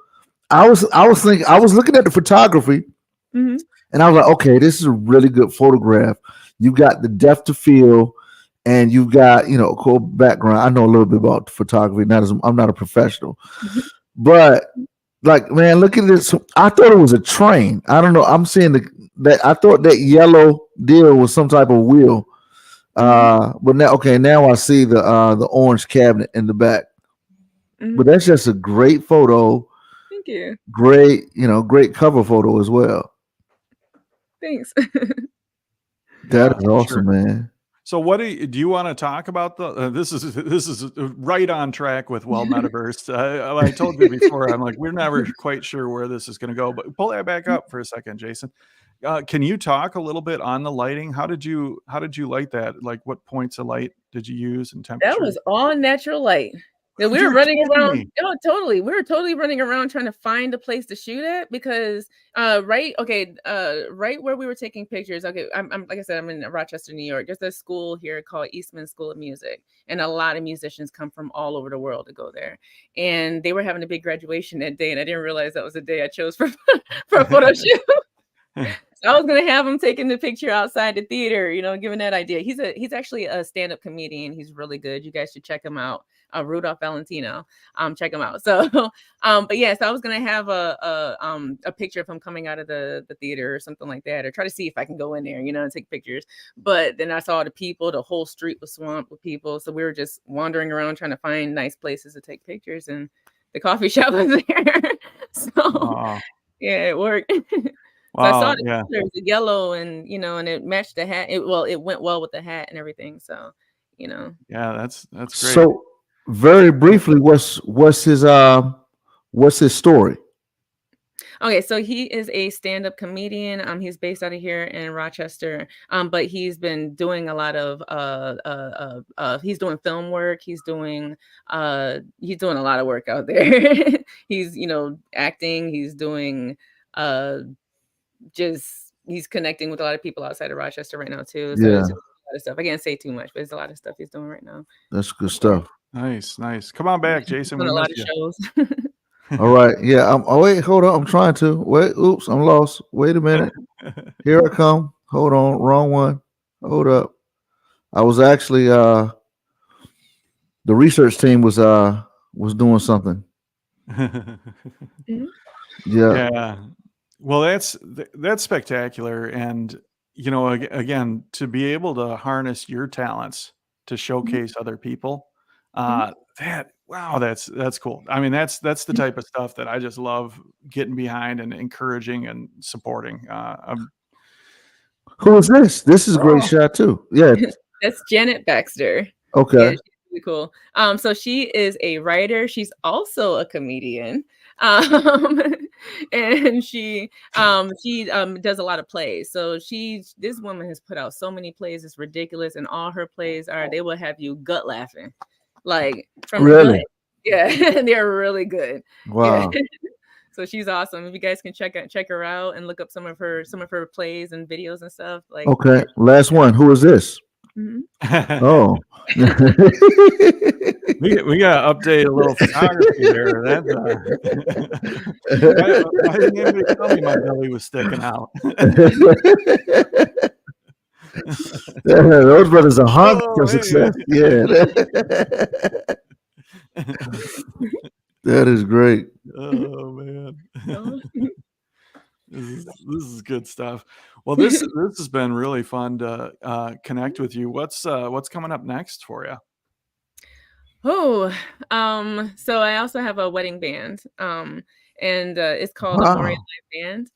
Speaker 1: I was looking at the photography, and I was like, okay, this is a really good photograph. You got the depth of field, and you've got, a cool background. I know a little bit about photography. I'm not a professional, but like, man, look at this. I thought it was a train. I don't know. I'm seeing that. I thought that yellow deal was some type of wheel. But now I see the orange cabinet in the back. But that's just a great photo.
Speaker 5: Thank you.
Speaker 1: Great, great cover photo as well.
Speaker 5: Thanks.
Speaker 1: That is awesome, man.
Speaker 2: So what do you want to talk about? This is right on track with Metaverse. I told you before, I'm like, we're never quite sure where this is going to go, but pull that back up for a second, Jason. Can you talk a little bit on the lighting? How did you light that? Like, what points of light did you use and temperature?
Speaker 5: That was all natural light. Yeah, we were running around. Oh, totally. We were totally running around trying to find a place to shoot at because right where we were taking pictures. Okay, I'm like I said, I'm in Rochester, New York. There's a school here called Eastman School of Music, and a lot of musicians come from all over the world to go there. And they were having a big graduation that day, and I didn't realize that was the day I chose for a photo shoot. So I was gonna have him taking the picture outside the theater, giving that idea. He's actually a stand-up comedian. He's really good. You guys should check him out. Rudolph Valentino. Check him out. So, but yes, I was gonna have a picture of him coming out of the theater or something like that, or try to see if I can go in there, and take pictures. But then I saw the people. The whole street was swamped with people, so we were just wandering around trying to find nice places to take pictures, and the coffee shop was there. So, yeah, it worked.
Speaker 2: Wow,
Speaker 5: so I saw the colors, the yellow, and and it matched the hat. It went well with the hat and everything. So,
Speaker 2: Yeah, that's great.
Speaker 1: So, very briefly, what's his story?
Speaker 5: Okay, so he is a stand-up comedian. He's based out of here in Rochester. But he's been doing a lot of he's doing film work. He's doing a lot of work out there. He's acting. He's doing he's connecting with a lot of people outside of Rochester right now too. So it's just a lot of stuff. I can't say too much, but there's a lot of stuff he's doing right now.
Speaker 1: That's good stuff.
Speaker 2: Nice. Come on back, Jason.
Speaker 5: Doing a lot of shows.
Speaker 1: All right. Yeah. Wait, hold on. I'm trying to. Wait. Oops. I'm lost. Wait a minute. Here I come. Hold on. Wrong one. Hold up. I was actually the research team was doing something. Yeah.
Speaker 2: Well, that's spectacular, and again, to be able to harness your talents to showcase other people, that's cool. I mean, that's the type of stuff that I just love getting behind and encouraging and supporting.
Speaker 1: Who is this? This is a great shot too. Yeah,
Speaker 5: that's Janet Baxter.
Speaker 1: Okay.
Speaker 5: Yeah, she's really cool. So she is a writer. She's also a comedian. And she does a lot of plays. So this woman has put out so many plays, it's ridiculous, and all her plays they will have you gut laughing. like from the
Speaker 1: Really?
Speaker 5: hood. Yeah, they're really good. Yeah.
Speaker 1: Wow.
Speaker 5: So she's awesome. If you guys can check her out and look up some of her plays and videos and stuff, like
Speaker 1: Okay.
Speaker 5: yeah.
Speaker 1: Last one. Who is this?
Speaker 5: Mhm.
Speaker 1: Oh.
Speaker 2: we gotta update a little photography there. Why didn't anybody tell me my belly was sticking out?
Speaker 1: Those brothers are hungry
Speaker 2: Oh,
Speaker 1: for
Speaker 2: hey.
Speaker 1: success. Yeah. That is great.
Speaker 2: Oh man.
Speaker 5: Oh.
Speaker 2: This is good stuff. Well, this has been really fun to connect with you. What's coming up next for you?
Speaker 5: Oh, so I also have a wedding band, and it's called a Moriah
Speaker 1: Wow.
Speaker 5: Live Band.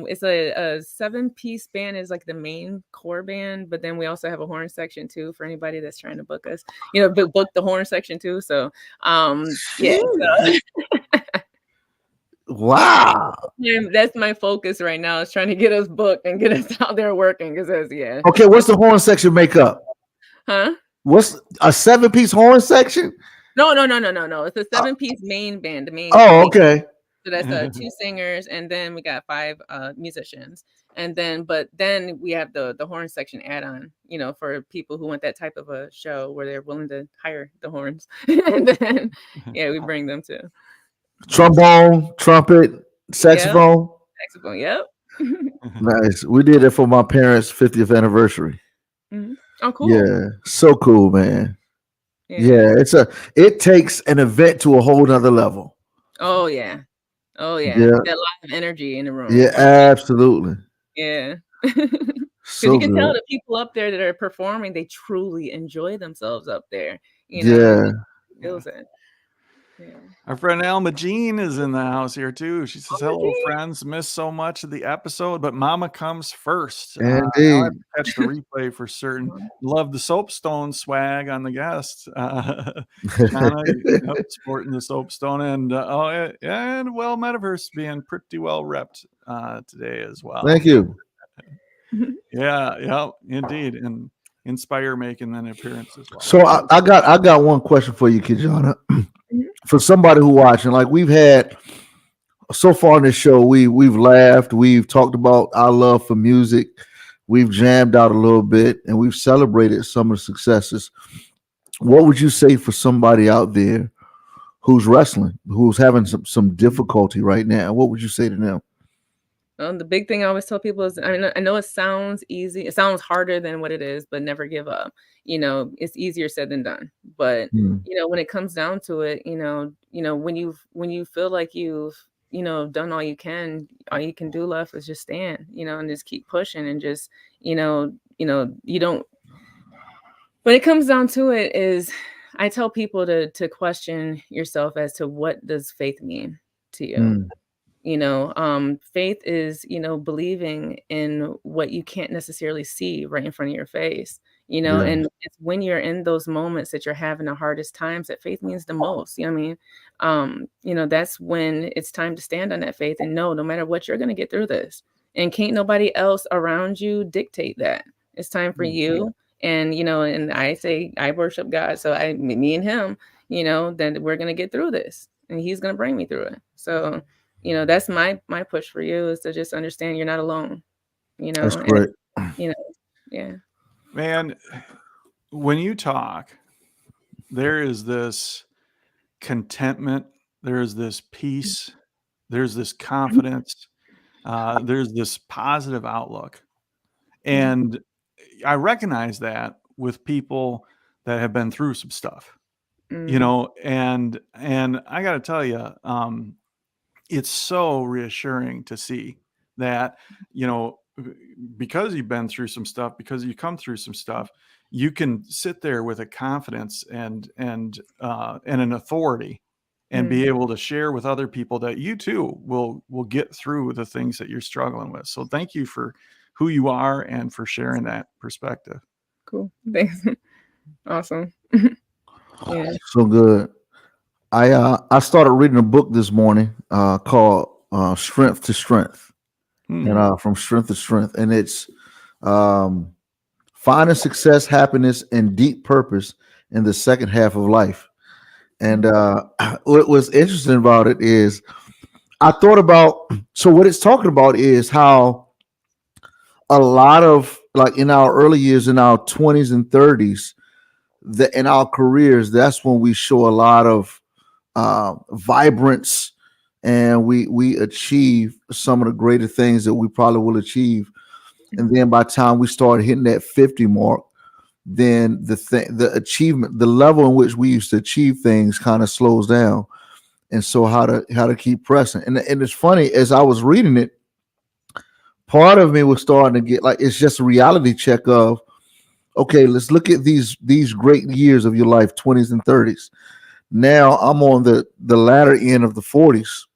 Speaker 5: It's a 7-piece band is like the main core band, but then we also have a horn section too for anybody that's trying to book us, book the horn section too. So, yeah, so
Speaker 1: Wow.
Speaker 5: that's my focus right now is trying to get us booked and get us out there working because yeah.
Speaker 1: Okay, what's the horn section make up?
Speaker 5: Huh?
Speaker 1: What's a 7-piece horn section?
Speaker 5: No. It's a 7-piece main band. The main.
Speaker 1: Oh, okay.
Speaker 5: So that's 2 singers, and then we got 5 musicians, and then we have the horn section add-on, for people who want that type of a show where they're willing to hire the horns, and then we bring them too.
Speaker 1: Trombone, trumpet, saxophone.
Speaker 5: Saxophone, yep.
Speaker 1: Nice. We did it for my parents' 50th anniversary.
Speaker 5: Mm-hmm. Oh, cool.
Speaker 1: Yeah, so cool, man. Yeah, it takes an event to a whole nother level.
Speaker 5: Oh yeah.
Speaker 1: Yeah.
Speaker 5: Got a lot of energy in the room.
Speaker 1: Yeah, absolutely.
Speaker 5: Yeah. Because
Speaker 1: So
Speaker 5: you can tell
Speaker 1: good.
Speaker 5: the people up there that are performing, they truly enjoy themselves up there.
Speaker 1: Yeah.
Speaker 5: Feels it. Yeah.
Speaker 2: Our friend Alma Jean is in the house here too. She says, "Hello,
Speaker 5: Jean.
Speaker 2: friends. Missed so much of the episode, but Mama comes first." I'll have
Speaker 1: Indeed.
Speaker 2: to catch the replay for certain. Love the soapstone swag on the guest. Shauna, sporting the soapstone, and and Metaverse being pretty well repped today as well.
Speaker 1: Thank you.
Speaker 2: Yeah, indeed, and Inspire making an appearance as well.
Speaker 1: So I got one question for you, Kijana. For somebody who watching, like we've had so far in this show, we've laughed, we've talked about our love for music, we've jammed out a little bit, and we've celebrated some of the successes. What would you say for somebody out there who's wrestling, who's having some difficulty right now? What would you say to them?
Speaker 5: The big thing I always tell people is, I know it sounds easy. It sounds harder than what it is, but never give up. It's easier said than done. But, when it comes down to it, when you feel like you've, done all you can do left is just stand, and just keep pushing and just, you don't, when it comes down to it is, I tell people to question yourself as to what does faith mean to you? Faith is, believing in what you can't necessarily see right in front of your face, and it's when you're in those moments that you're having the hardest times that faith means the most. You know what I mean? That's when it's time to stand on that faith and know no matter what, you're going to get through this. And can't nobody else around you dictate that. It's time for you. And, and I say, I worship God. So me and him, that we're going to get through this and he's going to bring me through it. So, that's my push for you is to just understand you're not alone,
Speaker 1: That's great.
Speaker 5: Yeah.
Speaker 2: Man, when you talk, there is this contentment, there is this peace, there's this confidence, there's this positive outlook. And I recognize that with people that have been through some stuff, and I got to tell you, it's so reassuring to see that, because you've been through some stuff, because you come through some stuff, you can sit there with a confidence and an authority and be able to share with other people that you too will get through the things that you're struggling with. So thank you for who you are and for sharing that perspective.
Speaker 5: Cool. Thanks. Awesome. Yeah.
Speaker 1: So good. I started reading a book this morning called Strength to Strength, and from Strength to Strength, and it's finding success, happiness, and deep purpose in the second half of life. And what was interesting about it is I thought about, so what it's talking about is how a lot of, like, in our early years, in our 20s and 30s, in our careers, that's when we show a lot of vibrance, and we achieve some of the greater things that we probably will achieve. And then by the time we start hitting that 50 mark, then the achievement, the level in which we used to achieve things kind of slows down. And so how to keep pressing. And it's funny, as I was reading it, part of me was starting to get like, it's just a reality check of, okay, let's look at these great years of your life, 20s and 30s. Now I'm on the latter end of the 40s.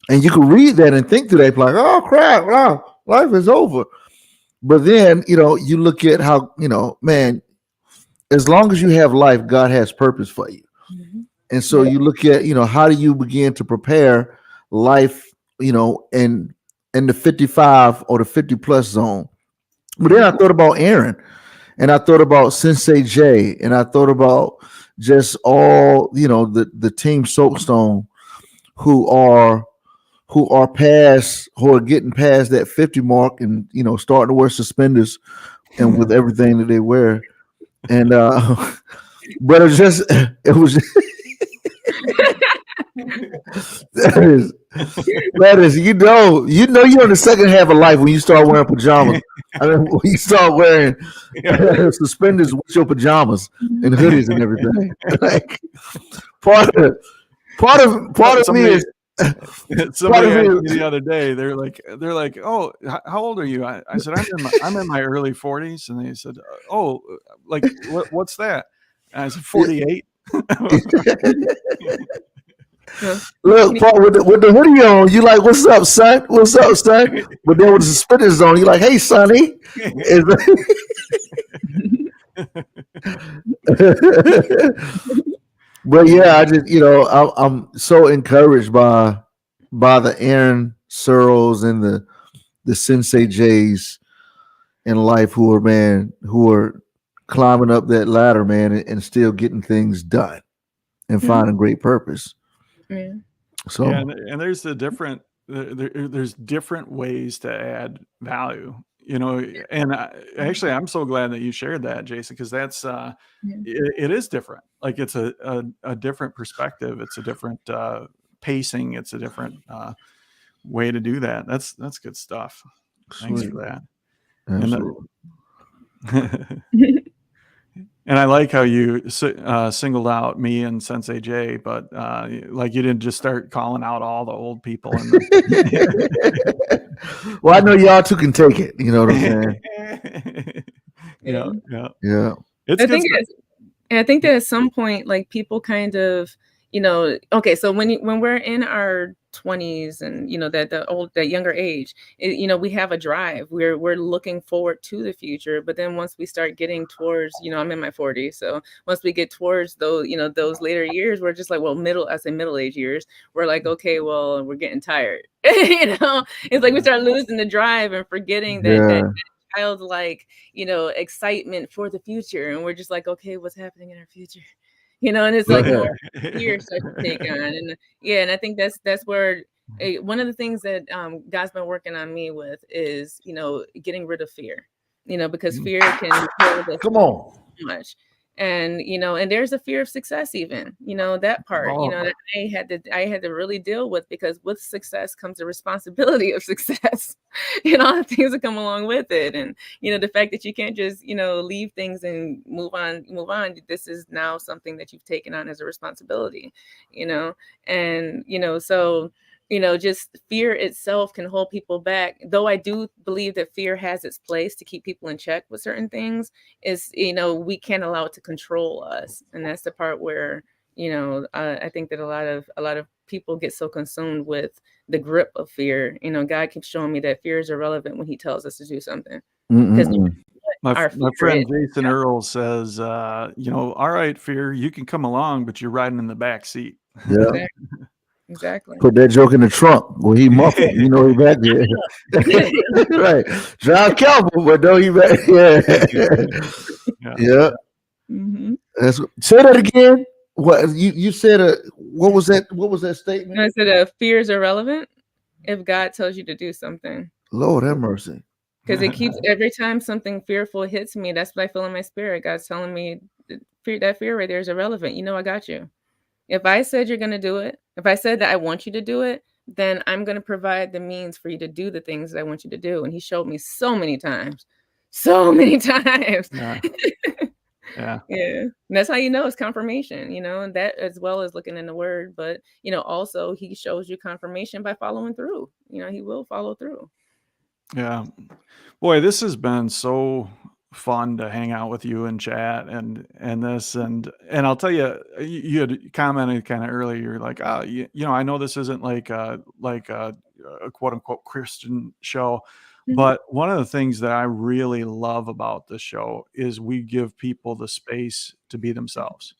Speaker 1: And you can read that and think today, like, oh crap, wow, life is over. But then, you look at how, man, as long as you have life, God has purpose for you.
Speaker 5: Mm-hmm.
Speaker 1: And so you look at, how do you begin to prepare life, in the 55 or the 50 plus zone. But then I thought about Aaron, and I thought about Sensei Jay, and I thought about just all, the team Soapstone who are getting past that 50 mark and, starting to wear suspenders and with everything that they wear. And but it was that is you're in the second half of life when you start wearing pajamas. I mean, when you start wearing suspenders with your pajamas and hoodies and everything. Like part of me is.
Speaker 2: Somebody asked me the other day. They're like, oh, how old are you? I said, I'm in my early 40s, and they said, oh, like what's that? And I said, 48.
Speaker 1: Look, Paul, with the hoodie on, you like, what's up, son? What's up, son? But then with the suspenders on, you like, hey, sonny. But yeah, I just, I'm so encouraged by the Aaron Sorrels and the Sensei Jays in life who are climbing up that ladder, man, and still getting things done and finding great purpose.
Speaker 5: Yeah.
Speaker 1: So
Speaker 2: and there's there's different ways to add value, and actually I'm so glad that you shared that, Jason, because that's it is different. Like it's a different perspective. It's a different pacing. It's a different way to do that. That's good stuff. Thanks for that.
Speaker 1: Absolutely.
Speaker 2: And I like how you singled out me and Sensei Jay, but like you didn't just start calling out all the old people.
Speaker 1: Well, I know y'all two can take it. You know what I'm saying?
Speaker 2: Yeah.
Speaker 5: I think that at some point, like people kind of, okay, so when we're in our 20s and that younger age, we have a drive. We're looking forward to the future, but then once we start getting towards, I'm in my 40s, so once we get towards those, those later years, we're just like, well, middle age years, we're like, okay, well, we're getting tired. It's like we start losing the drive and forgetting that childlike, excitement for the future, and we're just like, okay, what's happening in our future? And it's like more fear starts to take on, and I think that's where one of the things that God's been working on me with is getting rid of fear, because fear can
Speaker 1: come on
Speaker 5: so much. And and there's a fear of success, even that part that I had to really deal with, because with success comes the responsibility of success and all the things that come along with it. And the fact that you can't just leave things and move on. This is now something that you've taken on as a responsibility, and so just fear itself can hold people back. Though I do believe that fear has its place to keep people in check with certain things, is, we can't allow it to control us. And that's the part where, I think that a lot of people get so consumed with the grip of fear. God keeps showing me that fear is irrelevant when he tells us to do something. Because
Speaker 2: my friend Jason Earls says, all right, fear, you can come along, but you're riding in the back seat.
Speaker 1: Yeah.
Speaker 5: Exactly.
Speaker 1: Put that joke in the trunk. Well, he muffled. He back there. Right. Drive careful, but no, he back. Yeah. Say that again. What you said? What was that? What was that statement?
Speaker 5: I said, fear is irrelevant if God tells you to do something.
Speaker 1: Lord have mercy.
Speaker 5: Because it keeps every time something fearful hits me, that's what I feel in my spirit. God's telling me that fear right there is irrelevant. You know, I got you. If I said you're going to do it, if I said that I want you to do it, then I'm going to provide the means for you to do the things that I want you to do. And he showed me so many times.
Speaker 2: Yeah. Yeah.
Speaker 5: Yeah. And that's how you know it's confirmation, you know, and that as well as looking in the word. But, you know, also he shows you confirmation by following through. You know, he will follow through.
Speaker 2: Yeah. Boy, this has been so fun to hang out with you and chat and this and I'll tell you, you had commented kind of earlier, you're like, oh, you know, I know this isn't like a quote unquote Christian show, but one of the things that I really love about this show is we give people the space to be themselves.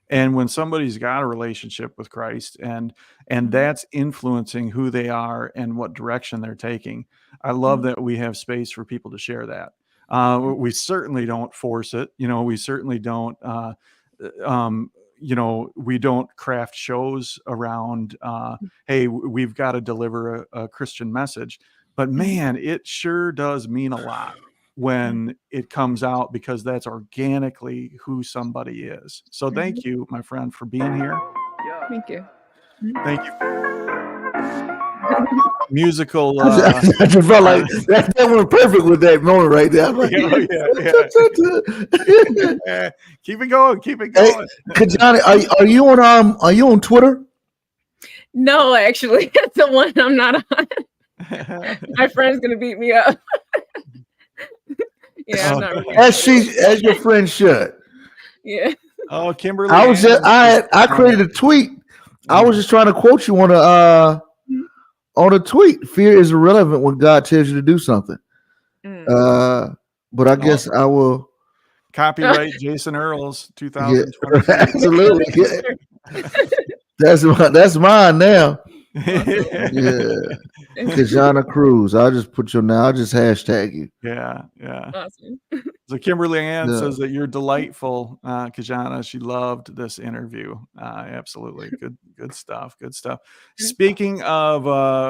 Speaker 2: And when somebody's got a relationship with Christ and that's influencing who they are and what direction they're taking, I love that we have space for people to share that. We certainly don't force it. You know, we certainly don't, you know, we don't craft shows around, hey, we've got to deliver a Christian message. But man, it sure does mean a lot when it comes out because that's organically who somebody is. So thank you, my friend, for being here.
Speaker 5: Thank you.
Speaker 2: Thank you. Musical.
Speaker 1: I just felt like that went perfect with that moment right there. Like,
Speaker 2: yeah. Keep it going. Keep it going.
Speaker 1: Hey, Kijana, are you on Twitter?
Speaker 5: No, actually, that's the one I'm not on. My friend's gonna beat me up. Yeah, I'm not really
Speaker 1: as your friend should.
Speaker 5: Yeah.
Speaker 2: Oh, Kimberly.
Speaker 1: I created a tweet. I was just trying to quote you on a tweet. Fear is irrelevant when God tells you to do something. But I guess I will
Speaker 2: copyright Jason Earls 2020.
Speaker 1: Yeah, absolutely. Yeah. That's mine now. Yeah. Kijana Crues. I'll just put your now. I'll just hashtag you.
Speaker 2: Yeah.
Speaker 5: Awesome.
Speaker 2: So Kimberly Ann says that you're delightful, Kijana. She loved this interview. Absolutely. Good stuff. Good stuff. Speaking of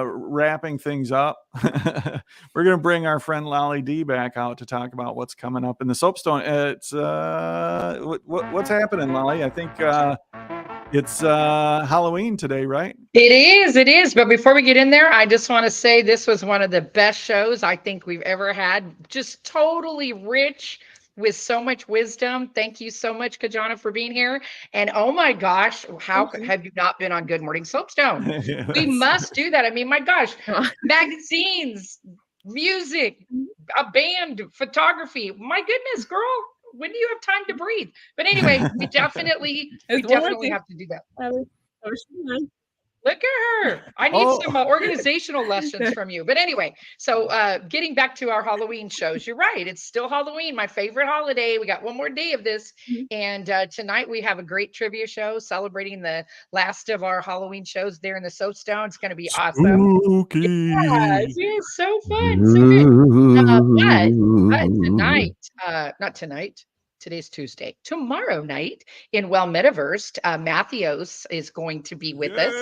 Speaker 2: wrapping things up, we're going to bring our friend Lolly D back out to talk about what's coming up in the Soapstone. It's what's happening, Lolly? I think it's Halloween today, right?
Speaker 4: It is. But before we get in there, I just want to say this was one of the best shows I think we've ever had. Just totally rich with so much wisdom. Thank you so much, Kijana, for being here. And oh my gosh, how have you not been on Good Morning Soapstone? We must do that. I mean, my gosh, magazines, music, a band, photography. My goodness, girl. When do you have time to breathe? But anyway, we definitely have to do that. Look at her. I need some organizational lessons from you. But anyway, so getting back to our Halloween shows, you're right. It's still Halloween, my favorite holiday. We got one more day of this. And tonight we have a great trivia show celebrating the last of our Halloween shows there in the Soapstone. It's going to be awesome.
Speaker 2: Spooky.
Speaker 4: Yeah, it's so fun. So good. But tonight, not tonight. Today's Tuesday. Tomorrow night in Metaverse, Matthews is going to be with us.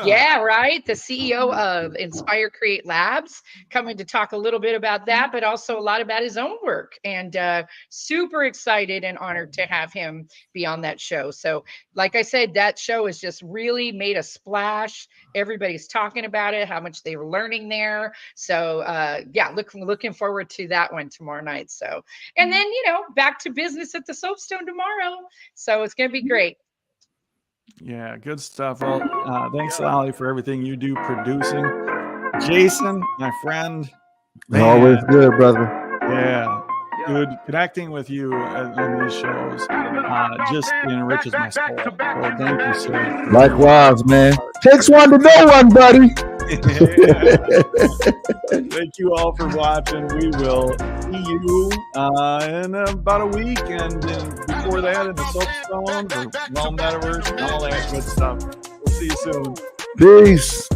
Speaker 4: Yeah, right. The CEO of Inspire Create Labs coming to talk a little bit about that, but also a lot about his own work. And super excited and honored to have him be on that show. So like I said, that show has just really made a splash. Everybody's talking about it, how much they were learning there. So yeah, looking forward to that one tomorrow night. So, and then, back to business at the Soapstone tomorrow. So it's going to be great.
Speaker 2: Yeah, good stuff. Well, thanks, Lolly, for everything you do producing. Jason, my friend.
Speaker 1: Always good, brother.
Speaker 2: Yeah. Good connecting with you in these shows just enriches my soul. So thank you, sir.
Speaker 1: Likewise, man. Takes one to know one, buddy.
Speaker 2: Thank you all for watching. We will see you in about a week, and before that in the Soapstone or Metaverse and all that good stuff. We'll see you soon.
Speaker 1: Peace.